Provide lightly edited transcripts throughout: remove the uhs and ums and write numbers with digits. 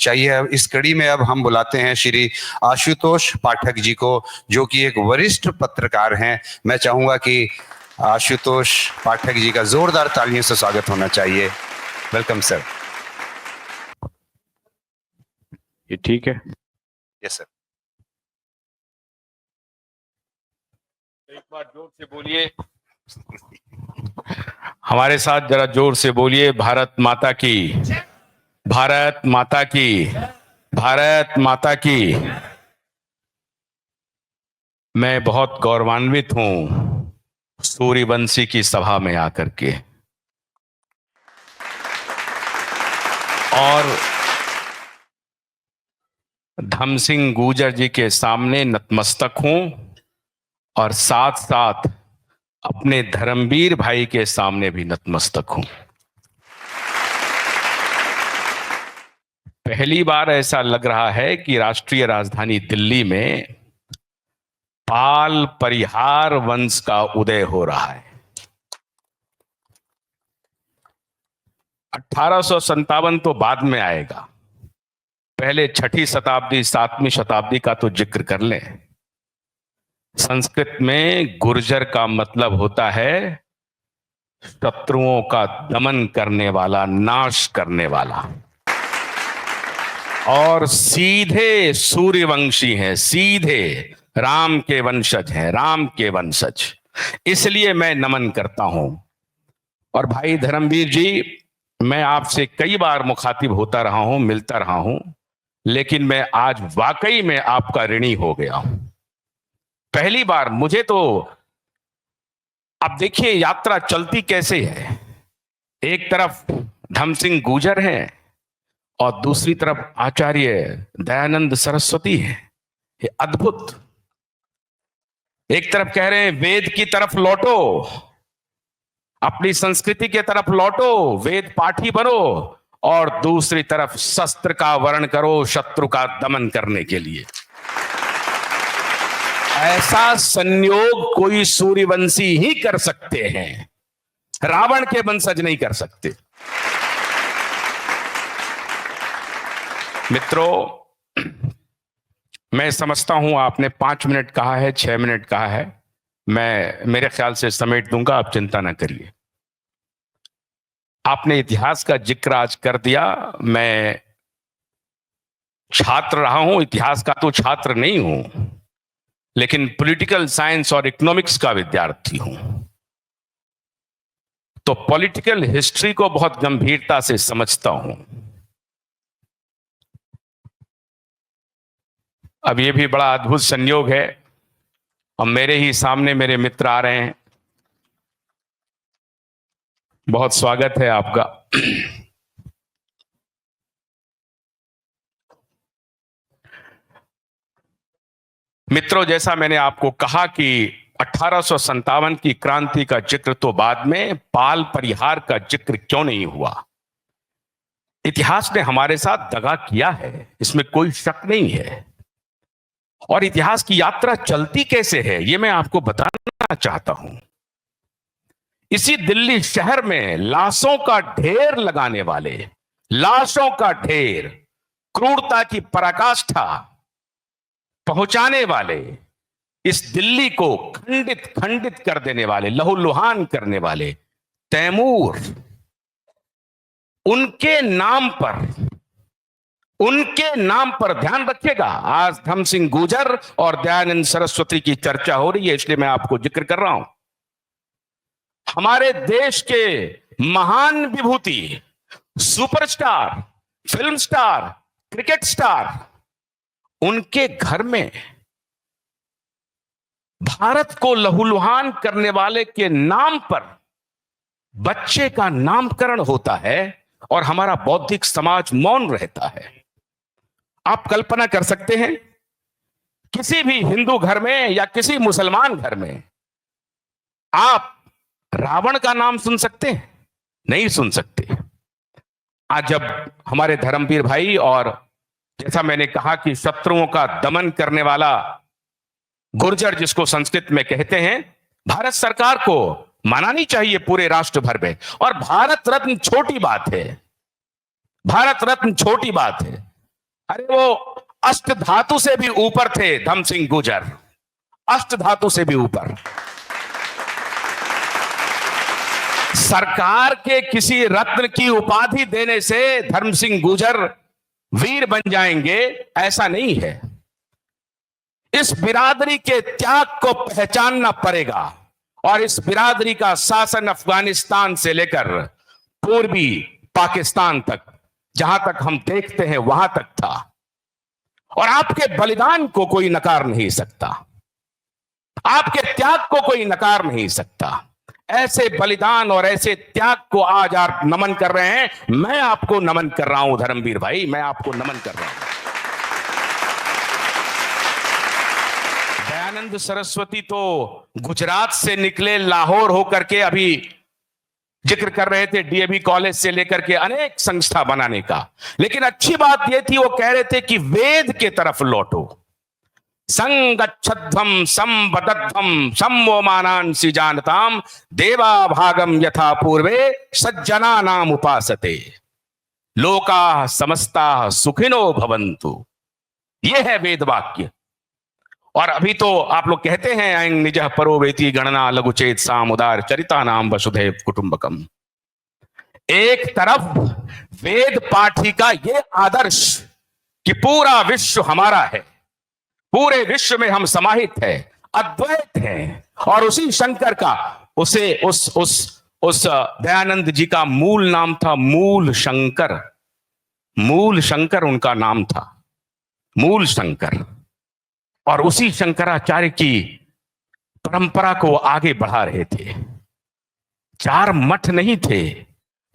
चाहिए। इस कड़ी में अब हम बुलाते हैं श्री आशुतोष पाठक जी को, जो कि एक वरिष्ठ पत्रकार हैं। मैं चाहूंगा कि आशुतोष पाठक जी का जोरदार तालियों से स्वागत होना चाहिए। Welcome sir. ये ठीक है? Yes sir. एक बार जोर से बोलिए, हमारे साथ जरा जोर से बोलिए। भारत माता की, भारत माता की, भारत माता की। मैं बहुत गौरवान्वित हूं सूर्यवंशी की सभा में आकर के, और धमसिंह गुर्जर जी के सामने नतमस्तक हूं, और साथ साथ अपने धर्मवीर भाई के सामने भी नतमस्तक हूं। पहली बार ऐसा लग रहा है कि राष्ट्रीय राजधानी दिल्ली में पाल परिहार वंश का उदय हो रहा है। 1857 तो बाद में आएगा, पहले 6ठी शताब्दी 7वीं शताब्दी का तो जिक्र कर लें। संस्कृत में गुर्जर का मतलब होता है शत्रुओं का दमन करने वाला, नाश करने वाला, और सीधे सूर्यवंशी हैं, सीधे राम के वंशज हैं, राम के वंशज। इसलिए मैं नमन करता हूं। और भाई धर्मवीर जी, मैं आपसे कई बार मुखातिब होता रहा हूं, मिलता रहा हूं, लेकिन मैं आज वाकई में आपका ऋणी हो गया हूं। पहली बार मुझे तो, अब देखिए यात्रा चलती कैसे है। एक तरफ धमसिंह गुर्जर हैं और दूसरी तरफ आचार्य दयानंद सरस्वती हैं। ये अद्भुत। एक तरफ कह रहे हैं वेद की तरफ लौटो, अपनी संस्कृति की तरफ लौटो, वेद पाठी बनो, और दूसरी तरफ शस्त्र का वर्ण करो शत्रु का दमन करने के लिए। ऐसा संयोग कोई सूर्यवंशी ही कर सकते हैं, रावण के वंशज नहीं कर सकते। मित्रों, मैं समझता हूं आपने 5 मिनट कहा है, 6 मिनट कहा है, मैं मेरे ख्याल से समेट दूंगा, आप चिंता ना करिए। आपने इतिहास का जिक्र आज कर दिया। मैं छात्र रहा हूं, इतिहास का तो छात्र नहीं हूं, लेकिन पॉलिटिकल साइंस और इकोनॉमिक्स का विद्यार्थी हूं, तो पॉलिटिकल हिस्ट्री को बहुत गंभीरता से समझता हूं। अब ये भी बड़ा अद्भुत संयोग है, और मेरे ही सामने मेरे मित्र आ रहे हैं। बहुत स्वागत है आपका। मित्रों, जैसा मैंने आपको कहा कि 1857 की क्रांति का जिक्र तो बाद में, पाल परिहार का जिक्र क्यों नहीं हुआ? इतिहास ने हमारे साथ दगा किया है, इसमें कोई शक नहीं है। और इतिहास की यात्रा चलती कैसे है, यह मैं आपको बताना चाहता हूं। इसी दिल्ली शहर में लाशों का ढेर लगाने वाले, लाशों का ढेर, क्रूरता की पराकाष्ठा पहुंचाने वाले, इस दिल्ली को खंडित खंडित कर देने वाले, लहूलुहान करने वाले तैमूर, उनके नाम पर ध्यान रखिएगा। आज धमसिंह गुर्जर और दयानंद सरस्वती की चर्चा हो रही है, इसलिए मैं आपको जिक्र कर रहा हूं। हमारे देश के महान विभूति, superstar, film star, cricket star, उनके घर में भारत को लहूलुहान करने वाले के नाम पर बच्चे का नामकरण होता है, और हमारा बौद्धिक समाज मौन रहता है। आप कल्पना कर सकते हैं, किसी भी हिंदू घर में या किसी मुसलमान घर में आप रावण का नाम सुन सकते हैं? नहीं सुन सकते। आज जब हमारे धर्मवीर भाई, और जैसा मैंने कहा कि शत्रुओं का दमन करने वाला गुर्जर जिसको संस्कृत में कहते हैं, भारत सरकार को मनानी चाहिए पूरे राष्ट्र भर में। और भारत रत्न छोटी बात है, भारत रत्न छोटी बात है। अरे वो अष्ट धातु से भी ऊपर थे धर्म सिंह गुर्जर, अष्ट धातु से भी ऊपर। सरकार के किसी रत्न की उपाधि देने से धर्म सिंह गुर्जर वीर बन जाएंगे, ऐसा नहीं है। इस बिरादरी के त्याग को पहचानना पड़ेगा और इस बिरादरी का शासन अफगानिस्तान से लेकर पूर्वी पाकिस्तान तक, जहां तक हम देखते हैं वहां तक था। और आपके बलिदान को कोई नकार नहीं सकता, आपके त्याग को कोई नकार नहीं सकता। ऐसे बलिदान और ऐसे त्याग को आज आप नमन कर रहे हैं। मैं आपको नमन कर रहा हूं धर्मवीर भाई, मैं आपको नमन कर रहा हूं। दयानंद सरस्वती तो गुजरात से निकले, लाहौर होकर के, अभी जिक्र कर रहे थे डीएवी कॉलेज से लेकर के अनेक संस्था बनाने का। लेकिन अच्छी बात यह थी, वो कह रहे थे कि वेद के तरफ लौटो। संगच्छध्वम संवदध्वम सम्मोमानांसि जानताम देवा भागम यथा पूर्वे सज्जना नाम उपासते लोका समस्ता सुखिनो भवन्तु। यह है वेद वाक्य। और अभी तो आप लोग कहते हैं ऐं निजः परो वेति गणना लघुचेत साम उदार चरिता नाम वसुधैव कुटुंबकम। एक तरफ वेद पाठी का यह आदर्श कि पूरा विश्व हमारा है, पूरे विश्व में हम समाहित हैं, अद्वैत हैं, और उसी शंकर का, उस दयानंद जी का मूल नाम था मूल शंकर। मूल शंकर उनका नाम था, मूल शंकर। और उसी शंकराचार्य की परंपरा को आगे बढ़ा रहे थे। 4 मठ नहीं थे,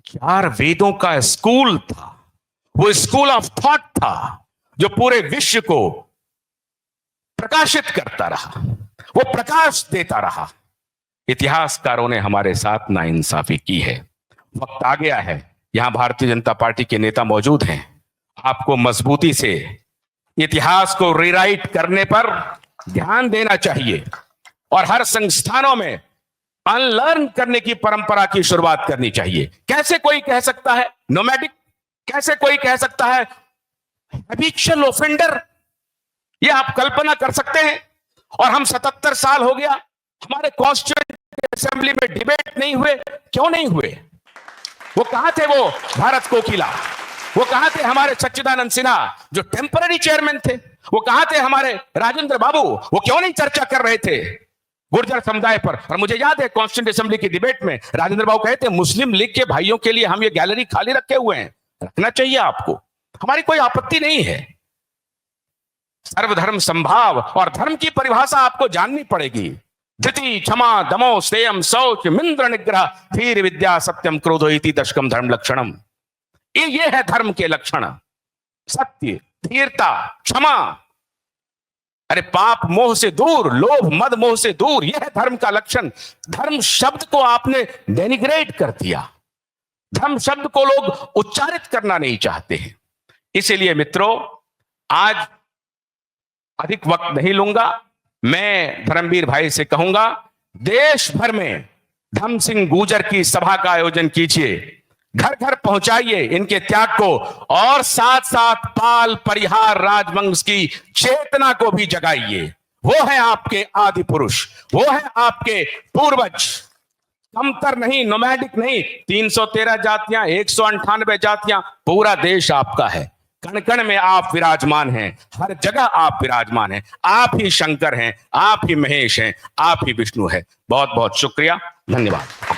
4 वेदों का स्कूल था। वो स्कूल ऑफ थॉट था जो पूरे विश्व को प्रकाशित करता रहा, वो प्रकाश देता रहा। इतिहासकारों ने हमारे साथ नाइंसाफी की है। वक्त आ गया है, यहां भारतीय जनता पार्टी के नेता मौजूद हैं, आपको मजबूती से इतिहास को रीराइट करने पर ध्यान देना चाहिए और हर संस्थानों में अनलर्न करने की परंपरा की शुरुआत करनी चाहिए। कैसे कोई कह सकता है नोमैडिक, कैसे कोई कह सकता है हैबिचुअल ऑफेंडर, ये आप कल्पना कर सकते हैं? और हम 77 साल हो गया, हमारे कॉन्स्टिट्यूएंट असेंबली में डिबेट नहीं हुए। क्यों नहीं हुए? वो कहां थे वो भारत कोकिला? वो कहां थे हमारे सच्चिदानंद सिन्हा जो टेम्पररी चेयरमैन थे? वो कहां थे हमारे राजेंद्र बाबू? वो क्यों नहीं चर्चा कर रहे थे गुर्जर समुदाय पर? और मुझे याद है कॉन्स्टिट्यूएंट असेंबली की डिबेट में राजेंद्र बाबू कहे थे मुस्लिम लीग के भाइयों के लिए हम ये गैलरी खाली रखे हुए हैं, रखना चाहिए आपको, हमारी कोई आपत्ति नहीं है। सर्वधर्म संभाव और धर्म की परिभाषा आपको जाननी पड़ेगी। धृति क्षमा दमो स्तेयम शौच मिंद्र निग्रह धीर विद्या सत्यम क्रोधो इति दशकम धर्म लक्षणम। ये है धर्म के लक्षण, सत्य, धीरता, क्षमा, अरे पाप मोह से दूर, लोभ मद मोह से दूर, यह है धर्म का लक्षण। धर्म शब्द को आपने डेनिग्रेट कर दिया, धर्म शब्द को लोग उच्चारित करना नहीं चाहते हैं। इसीलिए मित्रों, आज अधिक वक्त नहीं लूंगा, मैं धर्मवीर भाई से कहूंगा देश भर में धर्म सिंह गुर्जर की सभा का आयोजन कीजिए, घर घर पहुंचाइए इनके त्याग को, और साथ साथ पाल परिहार राजवंश की चेतना को भी जगाइए। वो है आपके आदि पुरुष, वो है आपके पूर्वज, कमतर नहीं, नोमैडिक नहीं। 313 जातियां, 198 जातियां, पूरा देश आपका है। कण कण में आप विराजमान हैं, हर जगह आप विराजमान हैं। आप ही शंकर हैं, आप ही महेश हैं, आप ही विष्णु हैं। बहुत बहुत शुक्रिया, धन्यवाद।